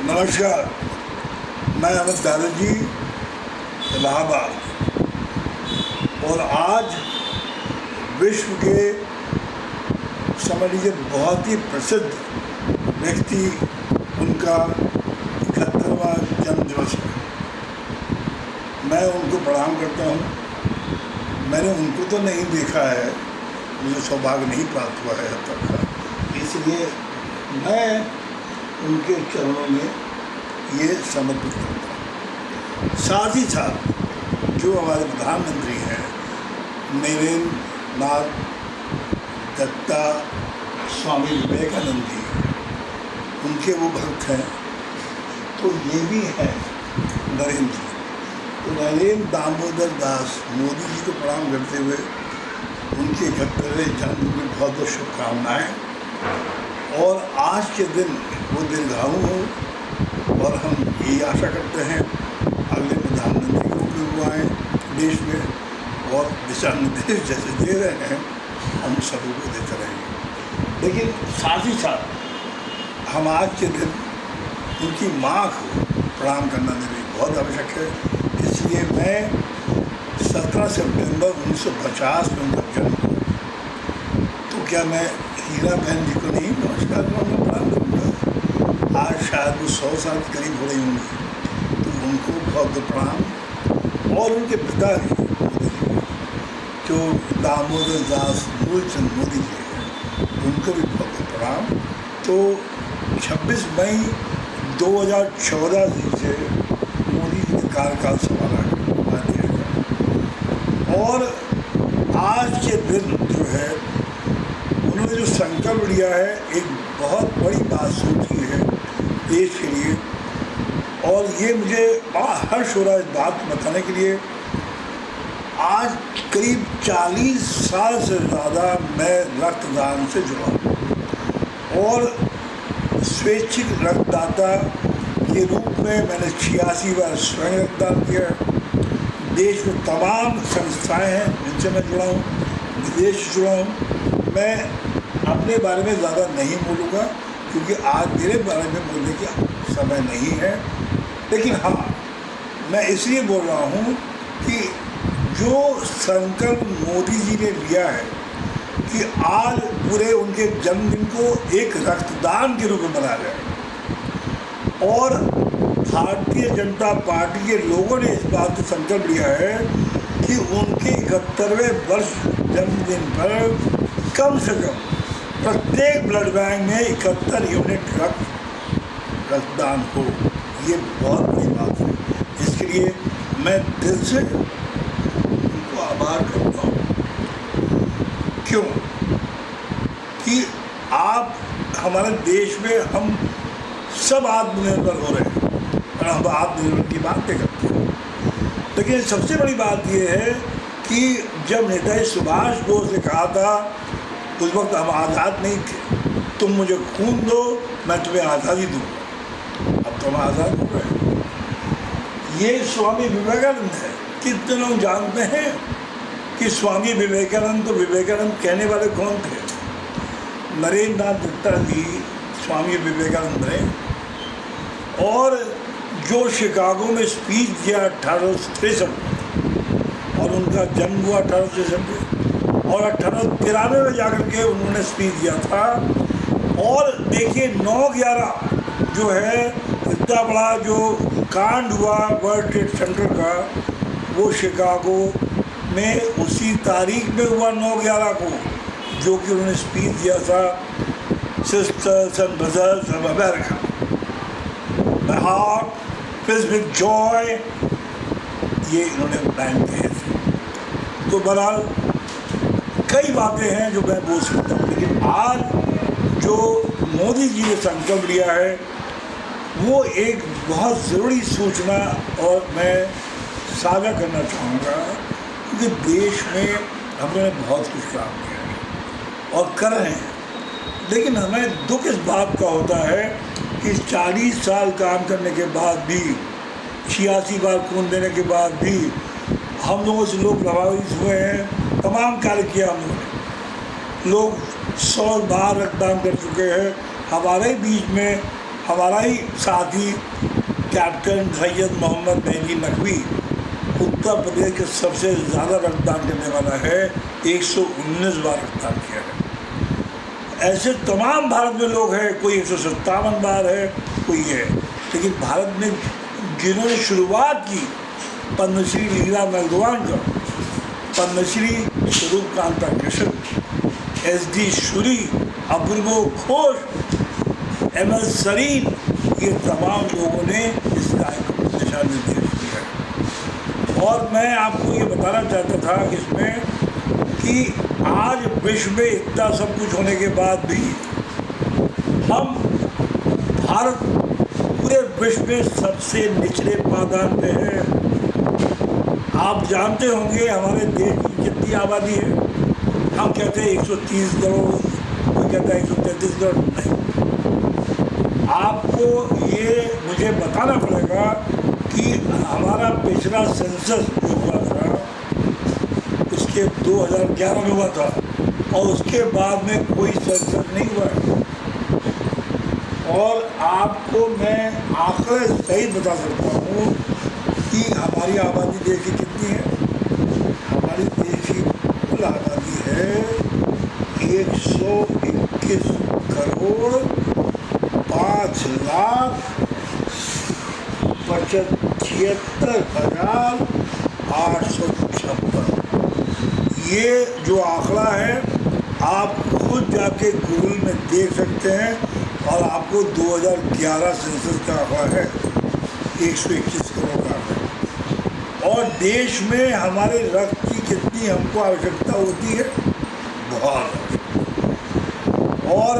नमस्कार, मैं अमित दादाजी इलाहाबाद। और आज विश्व के समझ लीजिए बहुत ही प्रसिद्ध व्यक्ति उनका 71वां जन्म दिवस है। मैं उनको प्रणाम करता हूँ। मैंने उनको तो नहीं देखा है, मुझे सौभाग्य नहीं प्राप्त हुआ है अब तक का, इसलिए मैं उनके चरणों में ये समर्पित करता हूँ। साथ ही साथ जो हमारे प्रधानमंत्री हैं नरेंद्र नाथ दत्ता स्वामी विवेकानंद जी, उनके वो भक्त हैं, तो ये भी हैं नरेंद्र जी। तो नरेंद्र दामोदर दास मोदी जी को प्रणाम करते हुए उनके 71वें जन्म की बहुत बहुत शुभकामनाएँ। और आज के दिन वो दीर्घायु हो और हम यही आशा करते हैं अगले प्रधानमंत्री को भी वो आएँ देश में और दिशा निर्देश जैसे दे रहे हैं हम सभी को देते रहेंगे। लेकिन साथ ही साथ हम आज के दिन उनकी माँ को प्रणाम करना मेरे बहुत आवश्यक है। इसलिए मैं 17 सितंबर 1950 में उनका जन्म हुआ, तो क्या मैं हीरा बहन जी को नहीं नमस्कार करूँगा, प्रणाम करूँगा? आज शायद वो 100 साल के करीब हो रही होंगी, तो उनको बहुत प्रणाम। और उनके पिता जो दामोदर दास मूलचंद मोदी जी हैं, उनको भी बहुत प्रणाम। तो 26 मई 2014 से मोदी जी ने कार्यकाल संभाला है देश का। और आज के दिन जो है उन्होंने जो संकल्प लिया है, एक बहुत बड़ी बात सोची है देश के लिए। और ये मुझे बड़ा हर्ष हो रहा है इस बात बताने के लिए। आज करीब 40 साल से ज़्यादा मैं रक्तदान से जुड़ा हूँ और स्वैच्छिक रक्तदाता के रूप में मैंने 86 बार स्वयं रक्तदान किया। देश में तमाम संस्थाएं हैं जिनसे मैं जुड़ा हूँ, विदेश से जुड़ा हूँ। मैं अपने बारे में ज़्यादा नहीं बोलूँगा क्योंकि आज मेरे बारे में बोलने का समय नहीं है। लेकिन हाँ, मैं इसलिए बोल रहा हूँ कि जो संकल्प मोदी जी ने लिया है कि आज पूरे उनके जन्मदिन को एक रक्तदान के रूप में मनाया जाए, और भारतीय जनता पार्टी के लोगों ने इस बात का संकल्प लिया है कि उनके 71वें वर्ष जन्मदिन पर कम से कम प्रत्येक ब्लड बैंक में 71 यूनिट रक्तदान हो। ये बहुत बड़ी बात है। इसके लिए मैं दिल से उनको आभार करता हूँ। क्यों कि आप हमारे देश में हम सब आत्मनिर्भर हो रहे हैं और हम आत्मनिर्भर की बात नहीं करते हैं। लेकिन सबसे बड़ी बात यह है कि जब नेताजी सुभाष बोस ने कहा था, उस वक्त हम आज़ाद नहीं थे, तुम मुझे खून दो मैं तुम्हें आज़ादी दूँगा। अब तो हम आज़ाद हो गए। ये स्वामी विवेकानंद है। कितने लोग जानते हैं कि स्वामी विवेकानंद, तो विवेकानंद कहने वाले कौन थे? नरेंद्र नाथ दत्ता जी स्वामी विवेकानंद रहे। और जो शिकागो में स्पीच दिया 1863 और उनका जन्म हुआ 1863 में, और 1893 में जाकर के उन्होंने स्पीच दिया था। और देखिए 9/11 जो है इतना बड़ा जो कांड हुआ वर्ल्ड ट्रेड सेंटर का, वो शिकागो में उसी तारीख में हुआ 9/11 को, जो कि उन्होंने स्पीच दिया था, sisters and brothers of America, my heart fills with joy, ये इन्होंने लाइन कहे थे। तो बहरहाल कई बातें हैं जो मैं बोल सकता हूँ, लेकिन आज जो मोदी जी ने संकल्प लिया है वो एक बहुत ज़रूरी सूचना और मैं साझा करना चाहूँगा, क्योंकि देश में हमने बहुत कुछ काम किया है और कर रहे हैं। लेकिन हमें दुख इस बात का होता है कि 40 साल काम करने के बाद भी, 86 बार खून देने के बाद भी हम लोगों से लोग प्रभावित हुए हैं। तमाम कार्य किया हम लोगों ने, लोग 100 बार रक्तदान कर चुके हैं। हमारे बीच में हमारा ही साथी कैप्टन सैयद मोहम्मद मेहदी नकवी उत्तर प्रदेश के सबसे ज़्यादा रक्तदान करने वाला है, 119 बार रक्तदान किया है। ऐसे तमाम भारत में लोग हैं, कोई 157 बार है, कोई है, लेकिन भारत में जिन्होंने शुरुआत की पद्मश्री लीला नलगवानकर, पद्मश्री स्वरूप कांता कृष्ण, SD शुरी, अपूर्व घोष, ML सरीन, ये तमाम लोगों ने इस कार्य को दिशा निर्देश दिया है। और मैं आपको ये बताना चाहता था इसमें कि आज विश्व में इतना सब कुछ होने के बाद भी हम भारत पूरे विश्व में सबसे निचले पायदान पे है। आप जानते होंगे हमारे देश की कितनी आबादी है। हम कहते हैं 130 करोड़, कोई कहता है 133 करोड़। नहीं, आपको ये मुझे बताना पड़ेगा कि हमारा पिछला सेंसस जो हुआ था उसके 2011 में हुआ था और उसके बाद में कोई सेंसस नहीं हुआ है। और आपको मैं आंकड़े सही बता सकता हूँ कि हमारी आबादी देश की कितनी है। हमारी देश की कुल आबादी है 121 करोड़ 5,75,856। ये जो आंकड़ा है आप खुद जाके गूगल में देख सकते हैं और आपको 2011 सेंसस का आंकड़ा है 121 करोड़ का आंकड़ा। और देश में हमारे रक्त की कितनी हमको आवश्यकता होती है, बहुत। और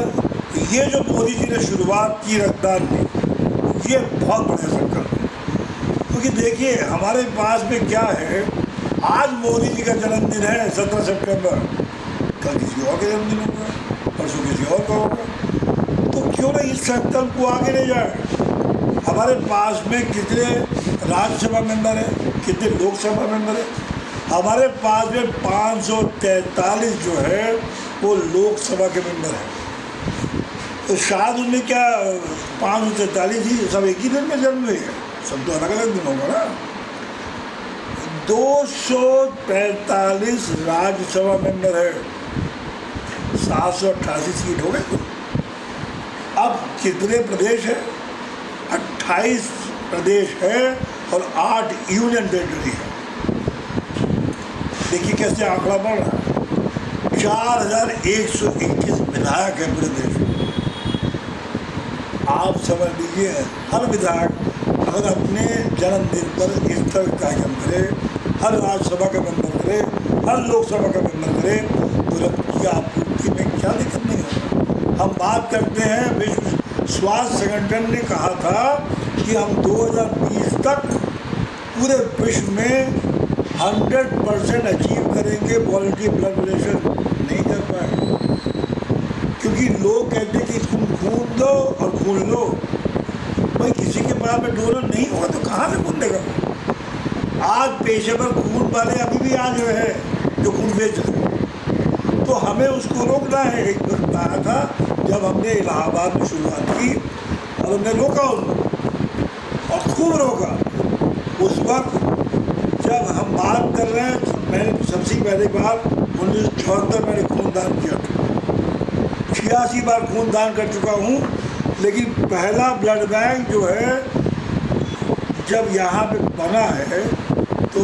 ये जो मोदी जी ने शुरुआत की रक्तदान की, ये बहुत बड़ा संकल्प है। क्योंकि देखिए हमारे पास में क्या है, आज मोदी जी का जन्मदिन है 17 सितंबर, कल किसी और का जन्मदिन होगा, परसों किसी और का होगा। तो क्यों ना इस संकल्प को आगे ले जाए। हमारे पास में कितने राज्यसभा मेंबर हैं, कितने लोकसभा मेंबर हैं। हमारे पास में 543 जो है वो लोकसभा के मेंबर हैं। तो शायद उनमें क्या 543 ही सब एक ही दिन में जन्म हुए हैं, सब तो अलग अलग दिन होगा ना। 245 राज्यसभा मेंबर है, 788 सीट हो गए। अब कितने प्रदेश है, 28 प्रदेश है और 8 यूनियन टेरिटरी है। देखिए कैसे आंकड़ा बढ़ रहा है। 4121 विधायक है पूरे देश में। आप समझ लीजिए हर विधायक अगर अपने जन्मदिन पर इस तरह कार्यक्रम करे, हर राज्यसभा का मेंबर करे, हर लोकसभा का मेंबर करे, तो रक्त की आपूर्ति में क्या दिक्कत नहीं होगा। हम बात करते हैं, विश्व स्वास्थ्य संगठन ने कहा था कि हम 2020 तक पूरे विश्व में 100% अचीव करेंगे वॉलंटरी ब्लड डोनेशन। नहीं कर पाए क्योंकि लोग कहते हैं कि तुम खून दो और खून लो। भाई किसी के पास में डोनर नहीं होगा तो कहाँ से खून देगा। आज पेशेवर खून वाले अभी भी आज जो है जो खून बेच रहे, तो हमें उसको रोकना है। एक वक्त आया था जब हमने इलाहाबाद में शुरुआत की और हमने रोका उनको और खूब रोका। उस वक्त जब हम बात कर रहे हैं, मैंने सबसे पहली बार 1974 मैंने खूनदान किया था, 86 बार खूनदान कर चुका हूँ। लेकिन पहला ब्लड बैंक जो है जब यहाँ पे बना है तो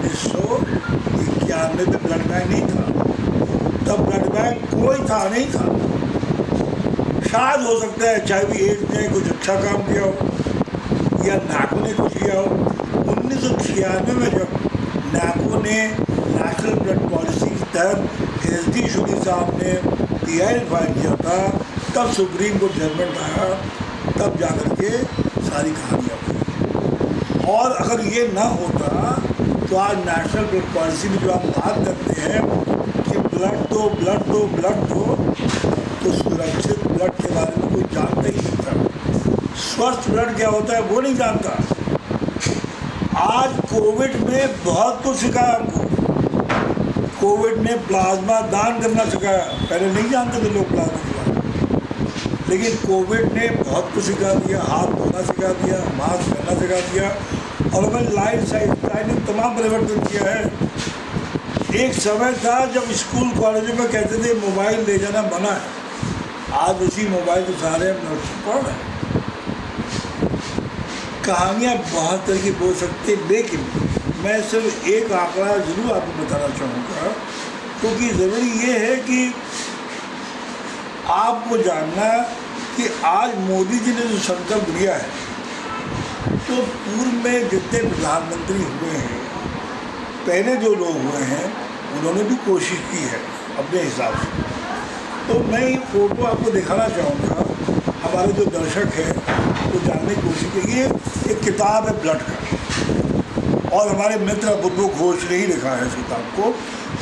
1991 में ब्लड बैंक नहीं था। तब ब्लड बैंक कोई था नहीं था। शायद हो सकता है HIV एड्स ने कुछ अच्छा काम किया हो या नाको ने कुछ किया हो। 1996 में जब नाको ने नेशनल ब्लड पॉलिसी के तहत SD शुरी साहब ने PI फाइल किया था, तब सुप्रीम कोर्ट जजमेंट आया, तब जाकर के सारी कहानियाँ हुई। और अगर ये ना होता तो आज नेशनल ब्लड पॉलिसी में जो हम बात करते हैं कि ब्लड दो ब्लड दो ब्लड दो, तो सुरक्षित ब्लड के बारे में कोई जानता ही नहीं था। स्वस्थ ब्लड क्या होता है वो नहीं जानता। आज कोविड में बहुत कुछ सिखाया हमको। कोविड ने प्लाज्मा दान करना सिखाया। पहले नहीं जानते थे लोग प्लाज्मा के बारे में, लेकिन कोविड ने बहुत कुछ सिखा दिया, हाथ धोना सिखा दिया, मास्क पहनना सिखा दिया और हमें लाइफ स्टाइल में तमाम परिवर्तन किया है। एक समय था जब स्कूल कॉलेजों में कहते थे मोबाइल ले जाना मना है, आज उसी मोबाइल के सहारे हम नोट्स पढ़ रहे हैं। कहानियाँ बहुत तरह की बोल सकते, लेकिन मैं सिर्फ एक आंकड़ा जरूर आपको बताना चाहूँगा, क्योंकि ज़रूरी ये है कि आपको जानना कि आज मोदी जी ने जो संकल्प लिया है, तो पूर्व में जितने प्रधानमंत्री हुए हैं, पहले जो लोग हुए हैं, उन्होंने भी कोशिश की है अपने हिसाब से। तो मैं ये फ़ोटो आपको दिखाना चाहूँगा, हमारे जो दर्शक हैं वो जानने की कोशिश की। ये एक किताब है ब्लड का, और हमारे मित्र बुद्धू घोष ने ही लिखा है इस किताब को,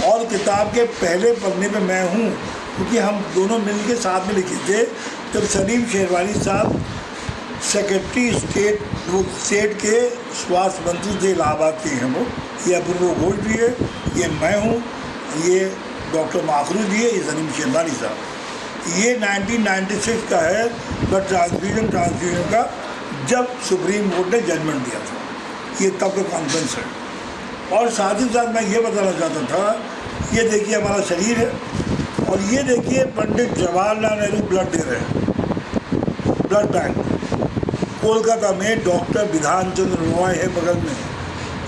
और किताब के पहले पन्ने पे मैं हूँ, क्योंकि हम दोनों मिलकर साथ में लिखे थे जब सलीम शेरवानी साहब सेक्रेटरी स्टेट के स्वास्थ्य मंत्री थे, इलाहाबाद के हैं वो। ये अपूर्व घोष जी है, ये मैं हूँ, ये डॉक्टर माखरू जी है, ये सलीम शेरवानी साहब। ये 1996 का है, ब्लड ट्रांसफ्यूजन का, जब सुप्रीम कोर्ट ने जजमेंट दिया था। ये तब का कॉन्फ्रेंस है। और साथ ही साथ मैं ये बताना चाहता था, ये देखिए हमारा शरीर है, और ये देखिए पंडित जवाहरलाल नेहरू ब्लड दे रहे हैं, ब्लड बैंक। कोलकाता में डॉक्टर विधान चंद्र रॉय है बगल में,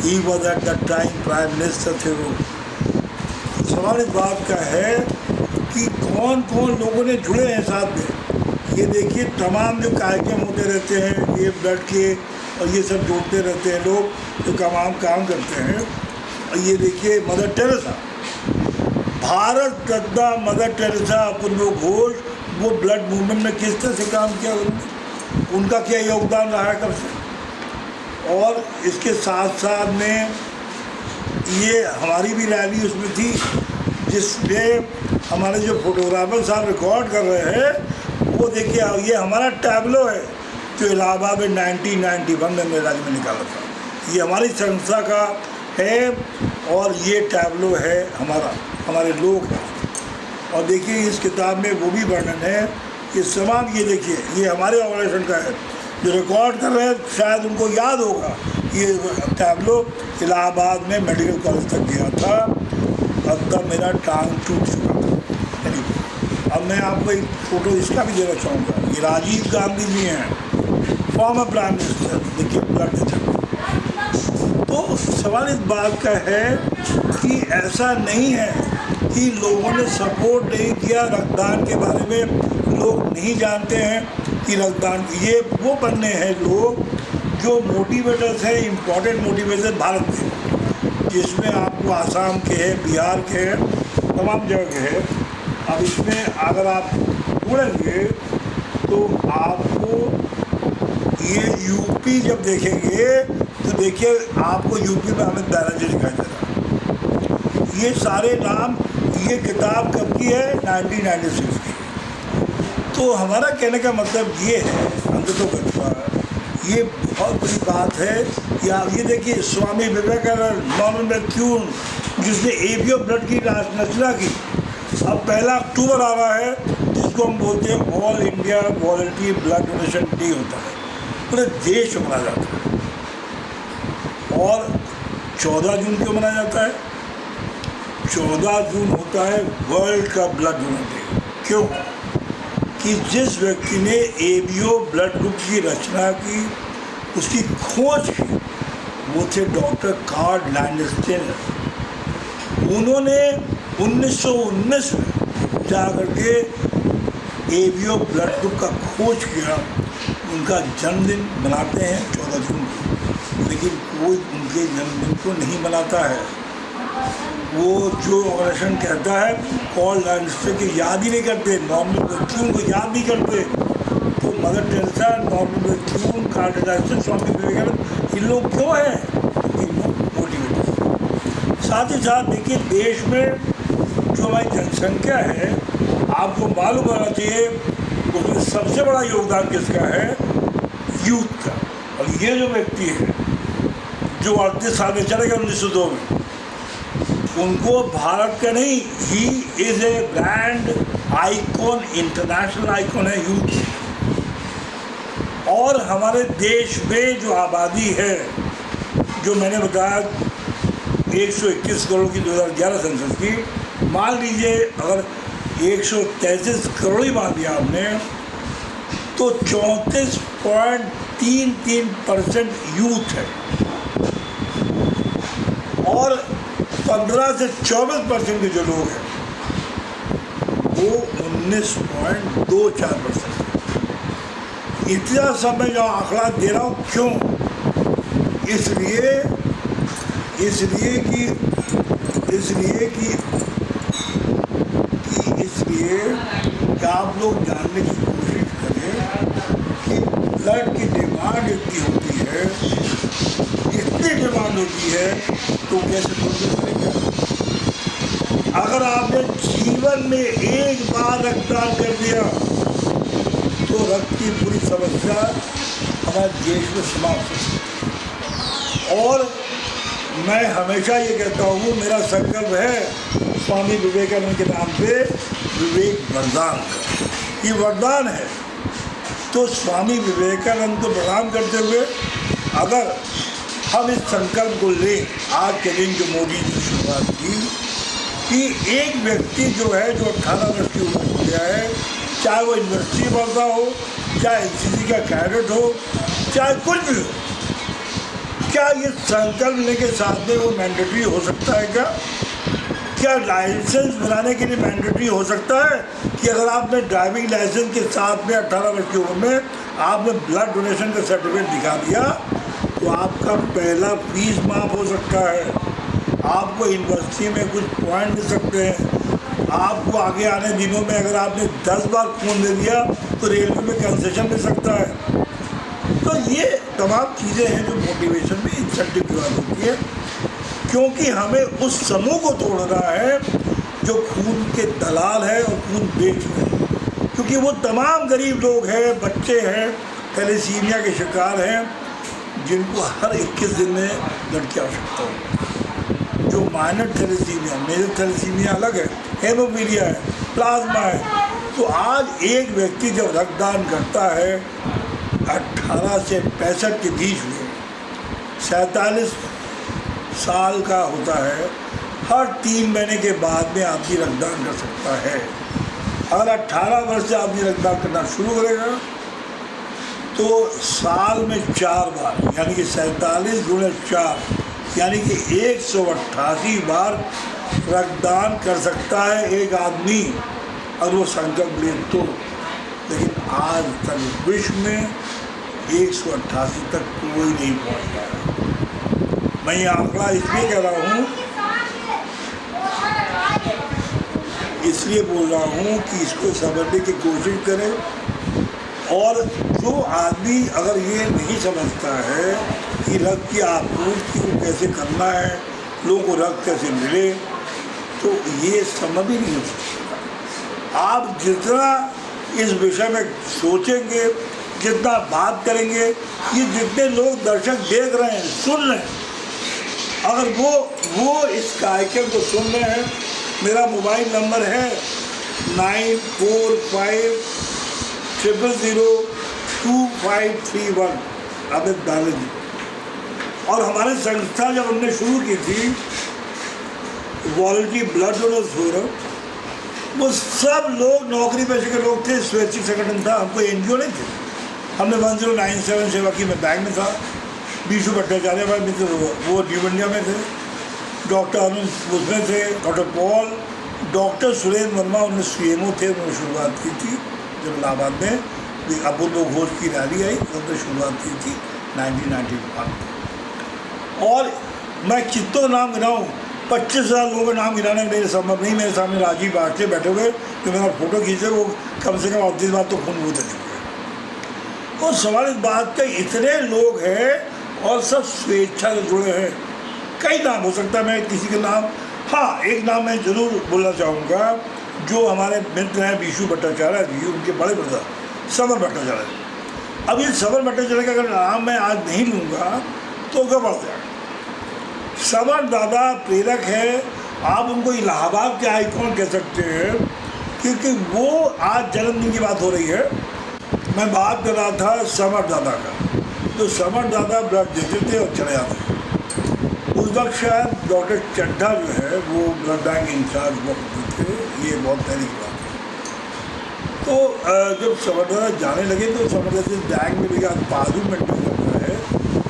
he was at the time prime minister थे वो। सवाल इस बात का है कि कौन कौन लोगों ने जुड़े हैं साथ में। ये देखिए तमाम जो कार्यक्रम होते रहते हैं ये ब्लड के, और ये सब जोड़ते रहते हैं लोग जो तमाम काम करते हैं। और ये देखिए mother Teresa, Bharat Ratna mother Teresa अपूर्व घोष, वो ब्लड मूवमेंट में किस तरह से काम किया उन्होंने, उनका क्या योगदान रहा है कब से। और इसके साथ साथ में ये हमारी भी रैली उसमें थी, जिसमें हमारे जो फोटोग्राफर साहब रिकॉर्ड कर रहे हैं, वो देखिए ये हमारा टैबलो है जो इलाहाबाद में 1991 में मेरे राज्य में निकाला था। ये हमारी संस्था का है, और ये टैबलो है हमारे लोग हैं। और देखिए इस किताब में वो भी वर्णन है, ये तमाम, ये देखिए ये हमारे ऑर्गेनाइजेशन का है जो रिकॉर्ड कर रहे हैं। शायद उनको याद होगा, ये टैबलो इलाहाबाद में मेडिकल कॉलेज तक गया था, अब तक मेरा टांग टूट चुका था। अब मैं आपको एक फ़ोटो इसका भी देना चाहूँगा। ये राजीव गांधी जी हैं, फॉर्मर प्राइम मिनिस्टर, देखिए ब्लड देते। तो सवाल इस बात का है कि ऐसा नहीं है कि लोगों ने सपोर्ट नहीं किया रक्तदान के बारे में, लोग नहीं जानते हैं कि रक्तदान, ये वो बनने हैं लोग जो मोटिवेटर्स हैं, इम्पॉर्टेंट मोटिवेटर भारत के, जिसमें आपको आसाम के हैं, बिहार के हैं, तमाम जगह के हैं। अब इसमें अगर आप ढूंढेंगे तो आपको ये यूपी जब देखेंगे तो देखिए आपको यूपी में अमित बैनर्जी दिखाई दे रहा है। ये सारे नाम, ये किताब कब की है, 1996 की। तो हमारा कहने का मतलब ये है, ये बहुत बड़ी बात है। या ये देखिए स्वामी विवेकानंद, नॉर्मन मैथ्यून, जिसने एबीओ ब्लड की रचना की। अब 1 अक्टूबर आ रहा है, जिसको हम बोलते हैं all India voluntary blood donation day होता है, पूरे देश में मनाया जाता है। और 14 जून क्यों मनाया जाता है? 14 जून होता है वर्ल्ड का ब्लड डोनर डे। क्यों? कि जिस व्यक्ति ने एबीओ ब्लड ग्रुप की रचना की, उसकी खोज की, वो थे डॉक्टर कार्ल लैंडस्टेनर। उन्होंने 1919 में जाकर के एबीओ ब्लड ग्रुप का खोज किया। उनका जन्मदिन मनाते हैं 14 जून को, लेकिन कोई उनके जन्मदिन को नहीं मनाता है। वो जो ऑर्गेनाइजेशन कहता है कॉल लैंडस्टेनर की याद ही नहीं करते, नॉर्मन मैथ्यून को याद नहीं करते। तो Mother Teresa, Norman Matthew, Karl Landsteiner, Swami Vivekananda, इन लोग क्यों हैं? इन लोग मोटिवेटर। साथ ही साथ देखिए देश में जो हमारी जनसंख्या है, आपको मालूम होना चाहिए उसमें सबसे बड़ा योगदान किसका है? यूथ का। और ये जो व्यक्ति है जो 38 साल में चले गए 1902 में, उनको भारत का नहीं, he is a brand icon, international icon है यूथ। और हमारे देश में जो आबादी है, जो मैंने बताया 121 करोड़ की 2011 सेंसस की, मान लीजिए अगर 133 करोड़ ही मान लिया आपने, तो 34.33% यूथ है और 15 से 24% के जो लोग हैं वो 19.24%। इतना समय जो आंकड़ा दे रहा हूँ क्यों? इसलिए कि आप लोग जानने की कोशिश करें कि ब्लड की डिमांड इतनी होती है, इतनी डिमांड होती है, तो कैसे प्रोड्यूस करेंगे? अगर आपने जीवन में एक बार रक्तदान कर दिया तो रक्त की पूरी समस्या हमारे देश में समाप्त हो सकती है। और मैं हमेशा ये कहता हूँ, मेरा संकल्प है स्वामी विवेकानंद के नाम पे विवेक वरदान का, ये वरदान है। तो स्वामी विवेकानंद को प्रणाम करते हुए अगर हम इस संकल्प को लें, आज के दिन जो मोदी जी ने शुरुआत की कि एक व्यक्ति जो है, जो 18 वर्ष की उम्र हो गया है, चाहे वो यूनिवर्सिटी पढ़ता हो, चाहे एनसीसी का कैडेट हो, चाहे कुछ भी हो, क्या ये संकल्प लेने के साथ में वो मैंडेटरी हो सकता है? क्या लाइसेंस बनाने के लिए मैंडेटरी हो सकता है कि अगर आपने ड्राइविंग लाइसेंस के साथ में 18 वर्ष की उम्र में आपने ब्लड डोनेशन का सर्टिफिकेट दिखा दिया तो आपका पहला फीस माफ़ हो सकता है, आपको यूनिवर्सिटी में कुछ पॉइंट मिल सकते हैं, आपको आगे आने दिनों में अगर आपने 10 बार खून दे दिया तो रेलवे में कंसेशन मिल सकता है। तो ये तमाम चीज़ें हैं जो मोटिवेशन में इंसेंटिव की बात होती है, क्योंकि हमें उस समूह को तोड़ना है जो खून के दलाल है और खून बेच रहे हैं। क्योंकि वो तमाम गरीब लोग हैं, बच्चे हैं, थैलेसीमिया के शिकार हैं, जिनको हर 21 दिन में ब्लड की आवश्यकता होती है। जो माइनर थैलेसीमिया, मेजर थैलेसीमिया अलग है, हेमोफीलिया है, प्लाज्मा है। तो आज एक व्यक्ति जब रक्तदान करता है 18 से 65 के बीच में, 47 साल का होता है, हर 3 महीने के बाद में आदमी रक्तदान कर सकता है। अगर 18 वर्ष से आदमी रक्तदान करना शुरू करेगा तो साल में 4 बार, यानी कि 47 × 4, यानी कि 188 बार रक्तदान कर सकता है एक आदमी अगर वो संकल्प ले तो। लेकिन आज तक विश्व में 188 तक कोई नहीं पहुँच पाया। मैं ये आंकड़ा इसलिए कह रहा हूँ, इसलिए बोल रहा हूँ कि इसको समझने की कोशिश करें। और जो आदमी अगर ये नहीं समझता है कि रक्त की आपूर्ति को कैसे करना है, लोगों को रक्त कैसे मिले, तो ये समझ ही नहीं हो सकता। आप जितना इस विषय में सोचेंगे, जितना बात करेंगे, ये जितने लोग दर्शक देख रहे हैं, सुन रहे हैं, अगर वो इस कार्यक्रम को सुन रहे हैं, मेरा मोबाइल नंबर है 9450002531, अमित बैनर्जी। और हमारे संस्था जब हमने शुरू की थी वॉलंटरी ब्लड डोनर्स फोरम, वो सब लोग नौकरी पेशे के लोग थे, स्वैच्छिक संगठन था, हमको एनजीओ नहीं थे। हमने 1097 सेवा की, मैं बैंक में था, बीशू भट्टाचार्य हमारे मित्र वो न्यूमंडिया में थे, डॉक्टर अरुण उसमें थे, doctor Paul, doctor Surendra Verma उन्होंने सीएमओ थे, उन्होंने शुरुआत की थी जब इलाहाबाद में अपूर्व घोष की रैली आई, उन्होंने शुरुआत की थी 1991। और मैं कितनों नाम गिनाऊँ, 25,000 लोगों का नाम गिनाने मेरे संभव नहीं। मेरे सामने राजीव बाटले बैठे हुए जो मेरा फ़ोटो खींचे, वो कम से कम 38 बार तो खून बूद चुके हैं। और सवाल इस बात का, इतने लोग हैं और सब स्वेच्छा से जुड़े हैं। कई नाम हो सकता है, मैं किसी का नाम, हाँ एक नाम मैं जरूर बोलना चाहूँगा, जो हमारे मित्र हैं बीशू भट्टाचार्य जी, उनके बड़े ब्रदर समर भट्टाचार्य। अब ये समर भट्टाचार्य का अगर नाम मैं आज नहीं लूँगा तो गड़बड़ जाएगा। समर दादा प्रेरक है आप उनको इलाहाबाद के आइकॉन कह सकते हैं, क्योंकि वो आज जन्मदिन की बात हो रही है। मैं बात कर रहा था समर दादा का, तो समर दादा ब्लड देते थे और चले जाते थे। उस वक्त शायद डॉक्टर चड्ढा जो है वो ब्लड बैंक इंचार्ज वक्त थे, ये बहुत पहले की बात है। तो जब समर दादा जाने लगे तो समर दादा जिस बैंक में भैया पासबुक मेंटेन करता है,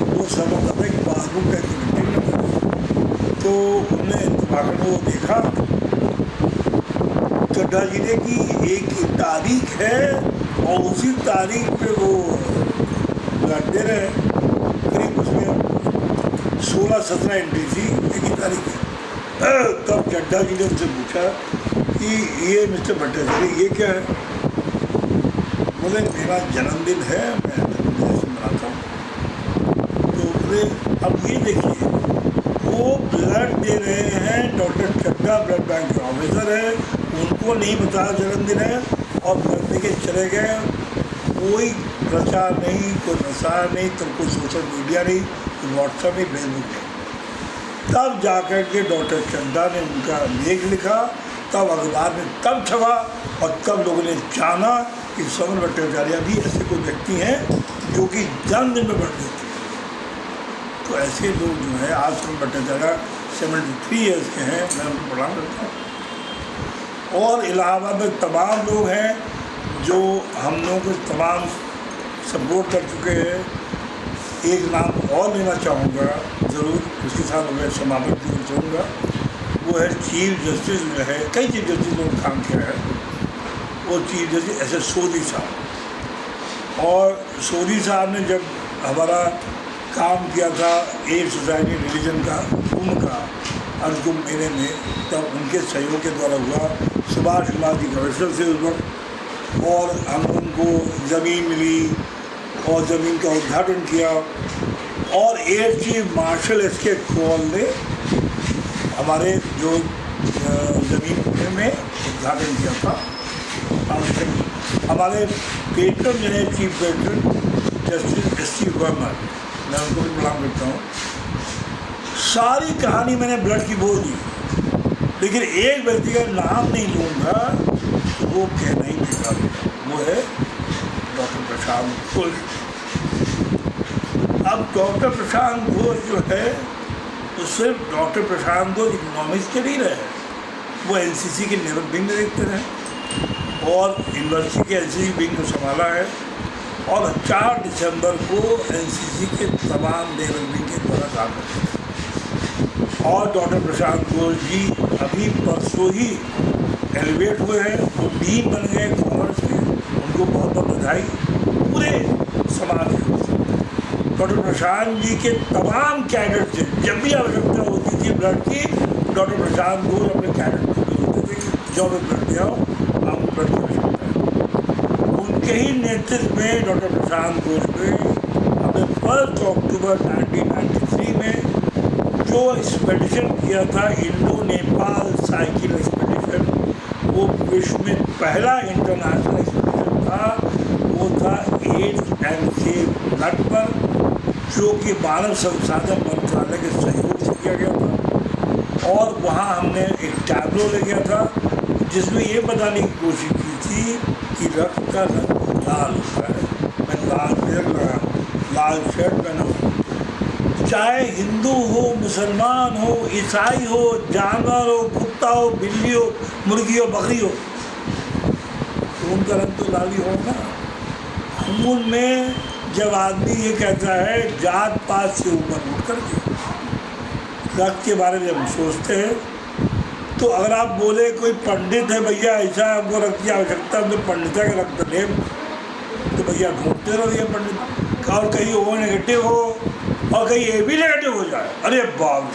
वो समर दादा की पासबुक का मेंटेन करता है। तो उन्होंने इंतबाह को देखा चड्ढा जी ने कि एक तारीख है और उसी तारीख पे वो ब्लड दे रहे हैं। करीब उसमें 16-17 एंट्री थी, एक ही तारीख है। तब चड्ढा जी ने उनसे पूछा कि ये मिस्टर भट्टाचार्य ये क्या है? बोले मेरा जन्मदिन है, मैं जन्मदिन से मनाता हूँ। तो बोले अब ये देखिए, वो ब्लड दे रहे हैं, डॉक्टर चड्ढा ब्लड बैंक के ऑफिसर है, उनको नहीं बताया जन्मदिन है और ब्लड दे के चले गए। कोई प्रचार नहीं, कोई प्रसार नहीं, तब कोई सोशल मीडिया नहीं, कोई व्हाट्सएप नहीं, फेसबुक नहीं। तब जाकर के डॉक्टर चड्ढा ने उनका लेख लिखा, तब अखबार में तब छपा और तब लोगों ने जाना कि समर भट्टाचार्य भी ऐसे कोई व्यक्ति हैं जो कि जन्मदिन में बढ़ देते। तो ऐसे लोग जो है, आज समर भट्टाचार्य 73 ईयर्स के हैं, मैं उनको प्रणाम करता हूँ। और इलाहाबाद में तमाम लोग हैं जो हम लोगों को तमाम सपोर्ट कर चुके हैं। एक नाम और लेना चाहूँगा ज़रूर, उसके साथ मैं समापन करना चाहूँगा, वो है चीफ जस्टिस जो है, कई चीफ जस्टिस ने काम किया है, वो चीफ जस्टिस एस एस सोधी साहब। और सोधी साहब ने जब हमारा काम किया था एड सोसाइटी रिलीजन का उनका अर्जुन मेले में, तब उनके सहयोग के द्वारा हुआ। सुभाष कुमार जी कमिश्नर से उस वक्त, और हम उनको ज़मीन मिली और ज़मीन का उद्घाटन किया। और एयर चीफ मार्शल एस के कौल ने हमारे जो ज़मीन में उद्घाटन किया था। हमारे पेट्रन जो है chief patron justice S C Verma, मैं उनको भी प्रणाम करता हूँ। सारी कहानी मैंने ब्लड की बोल दी, लेकिन एक व्यक्ति का नाम नहीं लूँगा तो वो कहना ही बेकार है, वो है डॉक्टर प्रशांत घोष। अब डॉक्टर प्रशांत घोष जो है, तो सिर्फ डॉक्टर प्रशांत घोष इकोनॉमिक्स के नहीं रहे, वो एनसीसी के नेवल विंग डायरेक्टर हैं और यूनिवर्सिटी के एनसीसी विंग को संभाला है। और 4 दिसंबर को एनसीसी के तमाम नेवल विंग के द्वारा काम करते हैं। और डॉक्टर प्रशांत घोष जी अभी परसों ही एलिवेट हुए हैं, वो डीन बन गए कॉमर्स के, उनको बहुत बहुत बधाई पूरे समाज में। डॉक्टर प्रशांत जी के तमाम कैडेट थे, जब भी आवश्यकता होती थी ब्लड की, डॉक्टर प्रशांत घोष अपने कैडेट को बोलते थे कि जो भी ब्लड दिया हो, हम ब्लड की आवश्यकता है। उनके ही नेतृत्व में डॉक्टर प्रशांत घोष ने अपने 1 अक्टूबर 1993 में जो एक्सपेडिशन किया था, इंडो नेपाल साइकिल एक्सपेडिशन, वो विश्व में पहला इंटरनेशनल एक्सपेडिशन था। वो था एड्स एंड सेव ब्लड पर, जो कि मानव संसाधन मंत्रालय के सहयोग से किया गया था। और वहाँ हमने एक टैब्लो ले गया था जिसमें ये बताने की कोशिश की थी कि रक्त का रंग लाल होता है। मैं लाल पेड़ लगा, लाल शर्ट पहना हूँ, चाहे हिंदू हो, मुसलमान हो, ईसाई हो, जानवर हो, कुत्ता हो, बिल्ली हो, मुर्गी हो, बकरी हो, तो उनका रंग तो लाल ही हो ना। खून में जब आदमी ये कहता है जात पात से ऊपर उठ करके रक्त के बारे में जब हम सोचते हैं, तो अगर आप बोले कोई पंडित है भैया ऐसा हमको रक्त की आवश्यकता, हमने पंडिता का रक्त ले, तो भैया ढूंढते रहो ये पंडित, और कहीं ओ नेगेटिव हो और कहीं ए बी नेगेटिव हो जाए। अरे बाप,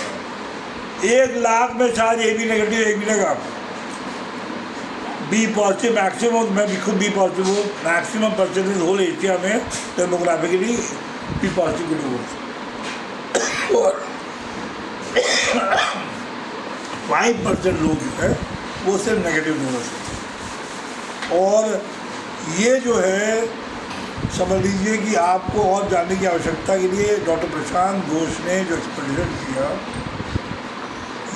1 लाख में शायद ए बी नेगेटिव एक मिलेगा, बी पॉजिटिव मैक्सिमम, मैं भी खुद बी पॉजिटिव हूँ, मैक्सिमम परसेंटेज होल एशिया में डेमोग्राफिकली बी पॉजिटिव के लोग, और 5% लोग जो है वो सिर्फ नेगेटिव न्यूरोस हैं। और ये जो है समझ लीजिए कि आपको और जानने की आवश्यकता के लिए डॉक्टर प्रशांत घोष ने जो एक्सपेडिशन किया,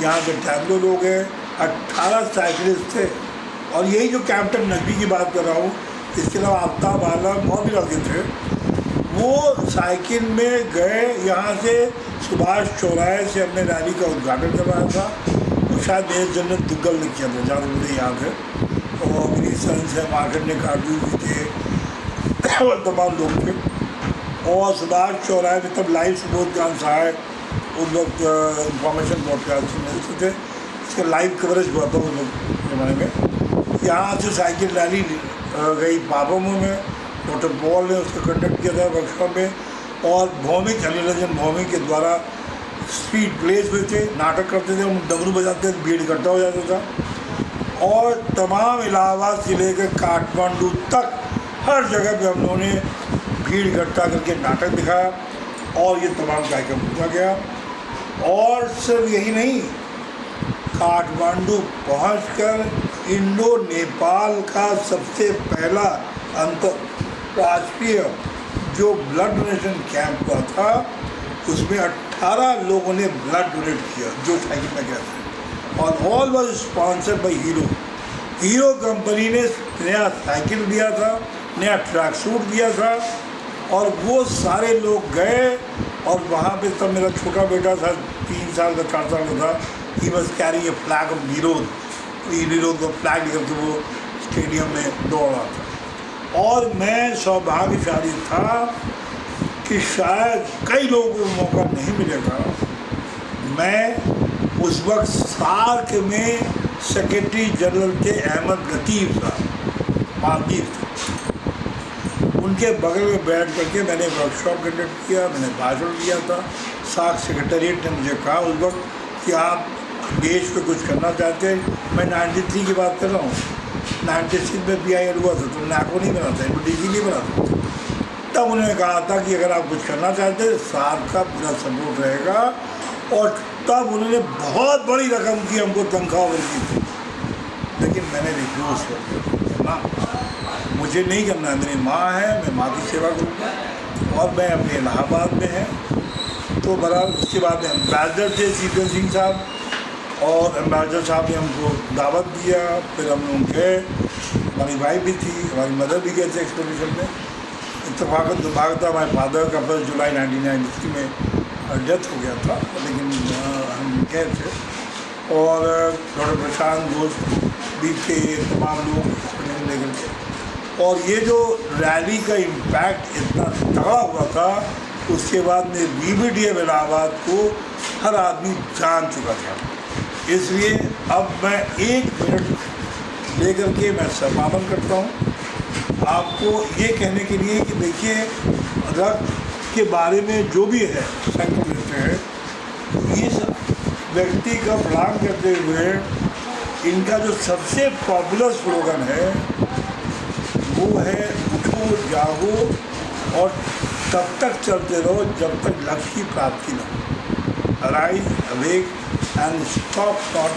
यहाँ के टैंगो लोग हैं, 18 साइकिलिस्ट थे। और यही जो कैप्टन नकवी की बात कर रहा हूँ, इसके अलावा आफ्ताब आलम और भी लड़के थे, वो साइकिल में गए। यहाँ से सुभाष चौराहे से हमने रैली का उद्घाटन करवाया था, और शायद मेरे जनरल दुग्गल ने किया था, जहाँ मुझे याद है। और मेरी सन से मार्केट ने काटू भी थे और तमाम लोग थे। और सुभाष चौराहे में तब लाइव सुबोध खान साहब उस वक्त इंफॉर्मेशन ब्रॉडकास्टिंग मिनिस्टर थे, इसका लाइव कवरेज हुआ था उस ज़माने में। यहाँ से साइकिल रैली गई पाबोमो में, डॉक्टर पॉल ने उसका कंडक्ट किया था वर्कशॉप में। और भौमिक, अली रंजन भौमिक के द्वारा स्ट्रीट प्लेस हुए थे, नाटक करते थे, हम डमरू बजाते थे, भीड़ इकट्ठा हो जाता था। और तमाम इलाहाबाद से लेकर काठमांडू तक हर जगह पे हम लोगों ने भीड़ इकट्ठा करके नाटक दिखाया, और ये तमाम कार्यक्रम पूछा गया। और सिर्फ यही नहीं, काठमांडू पहुंचकर इंडो नेपाल का सबसे पहला अंतर्राष्ट्रीय जो ब्लड डोनेशन कैंप हुआ था, उसमें 18 लोगों ने ब्लड डोनेट किया जो साइकिल में गए थे। और all was sponsored by hero. Hero company ने नया साइकिल दिया था, नया ट्रैक सूट दिया था, और वो सारे लोग गए। और वहाँ पे तब मेरा छोटा बेटा था, 3 साल का 4 साल का था। He was carrying a flag of निरोध, निरोध का फ्लैग लेकर के वो स्टेडियम में दौड़ा था। और मैं सौभाग्यशाली था कि शायद कई लोगों को मौका नहीं मिलेगा। मैं उस वक्त सार्क में सेक्रेटरी जनरल थे अहमद लतीफ़ साहब, मालदीव थे, उनके बगल में बैठ करके मैंने वर्कशॉप कंडक्ट किया, मैंने भाषण दिया था। सार्क सेक्रेटरीट ने मुझे कहा उस वक्त कि आप देश पे कुछ करना चाहते हैं। मैं 93 की बात कर रहा हूँ, 96 में PIL हुआ था, तो NACO नहीं बना था, NDC नहीं बना था। तब उन्होंने कहा था कि अगर आप कुछ करना चाहते हैं सार्क का पूरा सपोर्ट रहेगा। और तब उन्होंने बहुत बड़ी रकम की हमको तनख्वाह मिलती थी, लेकिन मैंने रिफ्यूज़ कर दिया। मुझे नहीं करना है, मेरी माँ है, मैं माँ की सेवा करूँगा, और मैं अपने इलाहाबाद में है। तो बहरहाल उसके बाद एम्बेसडर थे सीपी सिंह साहब, और एम्बेसडर साहब ने हमको दावत दिया। फिर हम लोग गए, हमारी वाइफ भी थी, हमारी मदर भी गए थे एक्सपोजिशन में। इत्तेफाकन दुर्भाग्य हमारे फादर का 1 जुलाई 1993 में डेथ हो गया था, लेकिन हम गए थे। और डॉक्टर प्रशांत घोष भी थे, तमाम लोग लेकर के। और ये जो रैली का इम्पैक्ट इतना तगड़ा हुआ था, उसके बाद में BBDF इलाहाबाद को हर आदमी जान चुका था। इसलिए अब मैं 1 मिनट लेकर के मैं समापन करता हूँ आपको ये कहने के लिए कि देखिए, रक्त के बारे में जो भी है संकल्प लेते हैं, इस व्यक्ति का प्रणाम करते हुए इनका जो सबसे पॉपुलर स्लोगन है वो है उठो जागो और तब तक चलते रहो जब तक लक्ष्य की प्राप्ति न हो। Arise awake and stop not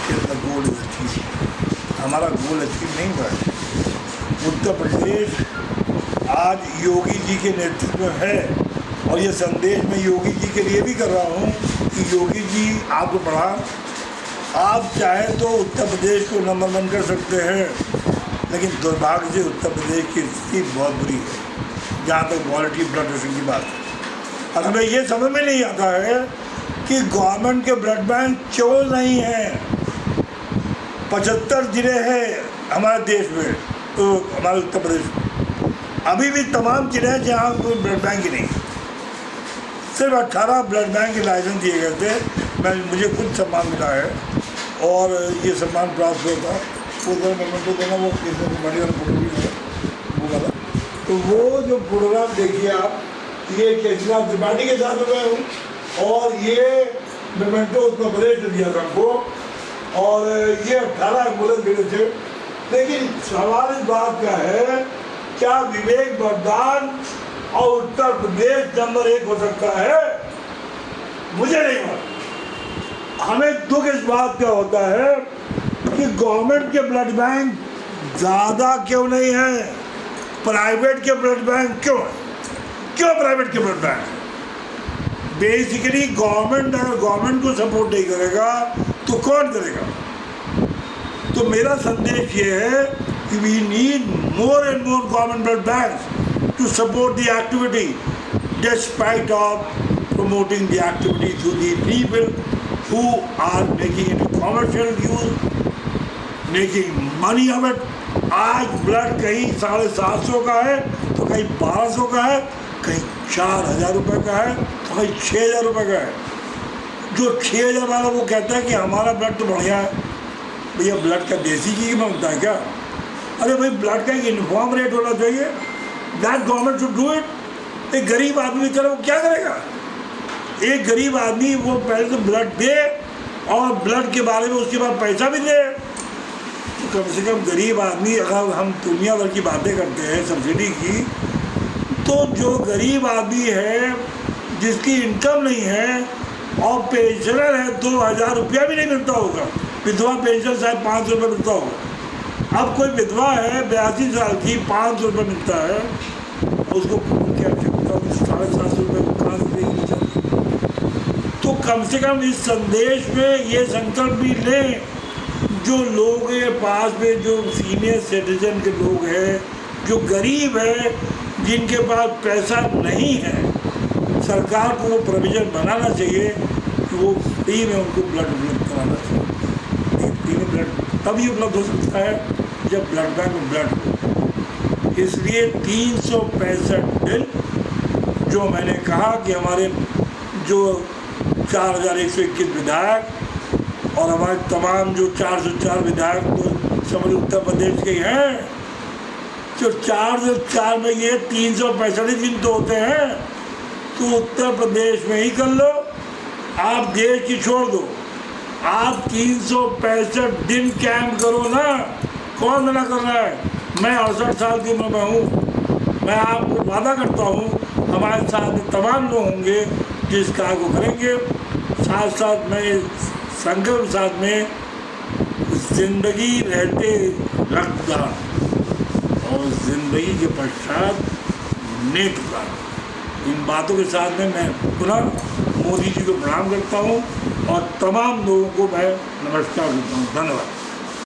till the goal is achieve. हमारा गोल अचीव नहीं हुआ है। उत्तर प्रदेश आज योगी जी के नेतृत्व में है, और ये संदेश मैं योगी जी के लिए भी कर रहा हूँ कि योगी जी आपको पढ़ा, आप चाहे तो उत्तर प्रदेश को नंबर 1 कर सकते हैं, लेकिन दुर्भाग्य से उत्तर प्रदेश की स्थिति बहुत बुरी है जहाँ तक क्वालिटी ब्लड डोनेशन की बात है। और हमें ये समझ में नहीं आता है कि गवर्नमेंट के ब्लड बैंक क्यों नहीं हैं। 75 जिले हैं हमारे देश में, तो हमारे उत्तर प्रदेश में अभी भी तमाम जिले हैं जहाँ कोई ब्लड बैंक ही नहीं। सिर्फ 18 ब्लड बैंक के लाइसेंस दिए गए थे। मुझे खुद सम्मान मिला है, और ये सम्मान प्राप्त हुआ था वो तो देना वो बड़ी वाला फोटो भी है वो वाला। तो वो जो प्रोग्राम देखिए आप, ये केजरीवाल त्रिपाठी के साथ में हूँ, और ये मेमेंटो उत्तर प्रदेश ने दिया था हमको, और ये 18 एम्बुलेंस मिले थे। लेकिन सवाल इस बात का है, क्या विवेक बरदान और उत्तर प्रदेश नंबर 1 हो सकता है? मुझे नहीं मालूम। हमें दुख इस बात का होता है कि गवर्नमेंट के ब्लड बैंक ज़्यादा क्यों नहीं है, प्राइवेट के ब्लड बैंक क्यों है? क्यों प्राइवेट के ब्लड बैंक? बेसिकली गवर्नमेंट अगर गवर्नमेंट को सपोर्ट नहीं करेगा तो कौन करेगा? तो मेरा संदेश ये है कि we need more and more government blood banks to support the activity despite of promoting the activity through the people who are making it a commercial use, making money of it. आज blood कहीं 750 का है तो कहीं 1200 का है, कहीं 4000 रुपये का है तो कहीं 6000 रुपये का है। जो 6000 वाला वो कहता है कि हमारा ब्लड तो बढ़िया है। भैया ब्लड का देसी घी में होता है क्या? अरे भाई ब्लड का एक यूनिफॉर्म रेट होना चाहिए। That government should do it. एक गरीब आदमी बेचारा वो क्या करेगा? एक गरीब आदमी वो पहले तो ब्लड दे और ब्लड के बारे में उसके बाद पैसा भी दे। तो कम से कम गरीब आदमी, अगर हम दुनिया भर की बातें करते हैं सब्सिडी की, तो जो गरीब आदमी है जिसकी इनकम नहीं है और पेंशनर है 2000 रुपया भी नहीं मिलता होगा, विधवा पेंशन शायद 500 रुपये मिलता होगा। अब कोई विधवा है 82 साल की, 500 रुपये मिलता है, उसको क्या आवश्यकता 750 रुपये कहाँ से देगी चाहिए? तो कम से कम इस संदेश में ये संकल्प भी लें, जो लोग के पास में जो सीनियर सिटीजन के लोग हैं, जो गरीब है, जिनके पास पैसा नहीं है, सरकार को वो प्रोविज़न बनाना चाहिए कि वो फ्री में उनको ब्लड उपलब्ध कराना चाहिए। फ्री में ब्लड तभी उपलब्ध हो सकता है जब ब्लड बैंक में ब्लड हो। इसलिए 365 दिन जो मैंने कहा कि हमारे जो 4121 विधायक और हमारे तमाम जो 404 विधायक तो समझ उत्तर प्रदेश के हैं, जो 404 में ये 365 दिन तो होते हैं, तो उत्तर प्रदेश में ही कर लो। आप देश की छोड़ दो, आप 365 दिन कैंप करो ना। कौन मना कर रहा है? मैं 68 साल की उम्र में हूँ। मैं आपको वादा करता हूँ हमारे साथ तमाम लोग होंगे जिस कार्य को करेंगे। साथ साथ में संकल्प साथ में जिंदगी रहते रक्तदान और ज़िंदगी के पश्चात नेत्रदान, इन बातों के साथ में मैं पुनः मोदी जी को प्रणाम करता हूँ और तमाम लोगों को मैं नमस्कार करता हूँ। धन्यवाद।